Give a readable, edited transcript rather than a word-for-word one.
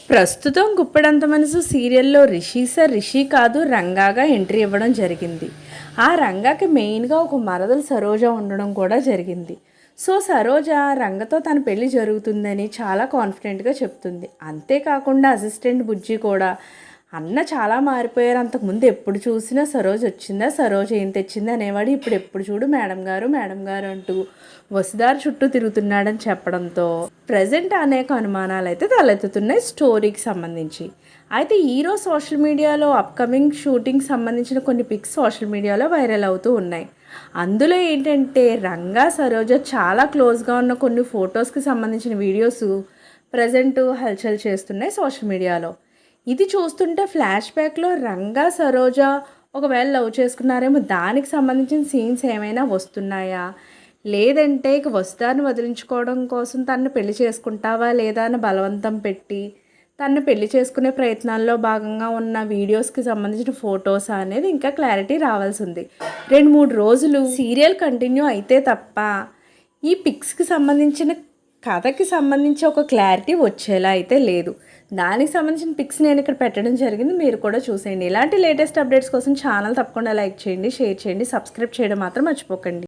ప్రస్తుతం గుప్పెడంత మనసు సీరియల్లో రిషి కాదు రంగాగా ఎంట్రీ ఇవ్వడం జరిగింది. ఆ రంగాకి మెయిన్గా ఒక మరదలు సరోజ ఉండడం కూడా జరిగింది. సో సరోజ రంగతో తన పెళ్లి జరుగుతుందని చాలా కాన్ఫిడెంట్గా చెప్తుంది. అంతేకాకుండా అసిస్టెంట్ బుజ్జి కూడా అన్న చాలా మారిపోయారు. అంతకుముందు ఎప్పుడు చూసినా సరోజ వచ్చిందా, సరోజ ఏం తెచ్చిందా అనేవాడు. ఇప్పుడు ఎప్పుడు చూడు మేడం గారు అంటూ వసుదారు చుట్టూ తిరుగుతున్నాడని చెప్పడంతో ప్రజెంట్ అనేక అనుమానాలు అయితే తలెత్తుతున్నాయి స్టోరీకి సంబంధించి. అయితే ఈరోజు సోషల్ మీడియాలో అప్కమింగ్ షూటింగ్ సంబంధించిన కొన్ని పిక్స్ సోషల్ మీడియాలో వైరల్ అవుతూ ఉన్నాయి. అందులో ఏంటంటే రంగా సరోజ చాలా క్లోజ్గా ఉన్న కొన్ని ఫొటోస్కి సంబంధించిన వీడియోస్ ప్రజెంట్ హల్చల్ చేస్తున్నాయి సోషల్ మీడియాలో. ఇది చూస్తుంటే ఫ్లాష్ బ్యాక్లో రంగా సరోజ ఒకవేళ లవ్ చేసుకున్నారేమో, దానికి సంబంధించిన సీన్స్ ఏమైనా వస్తున్నాయా, లేదంటే ఇక వసుదాన్ని వదిలించుకోవడం కోసం తనను పెళ్లి చేసుకుంటావా లేదా అని బలవంతం పెట్టి తనను పెళ్లి చేసుకునే ప్రయత్నాల్లో భాగంగా ఉన్న వీడియోస్కి సంబంధించిన ఫొటోస్ అనేది ఇంకా క్లారిటీ రావాల్సి ఉంది. 2-3 రోజులు సీరియల్ కంటిన్యూ అయితే తప్ప ఈ పిక్స్కి సంబంధించిన కథకి సంబంధించి ఒక క్లారిటీ వచ్చేలా అయితే లేదు. దానికి సంబంధించిన పిక్స్ నేను ఇక్కడ పెట్టడం జరిగింది, మీరు కూడా చూసేయండి. ఇలాంటి లేటెస్ట్ అప్డేట్స్ కోసం ఛానల్ తప్పకుండా లైక్ చేయండి, షేర్ చేయండి, సబ్స్క్రైబ్ చేయడం మాత్రం మర్చిపోకండి.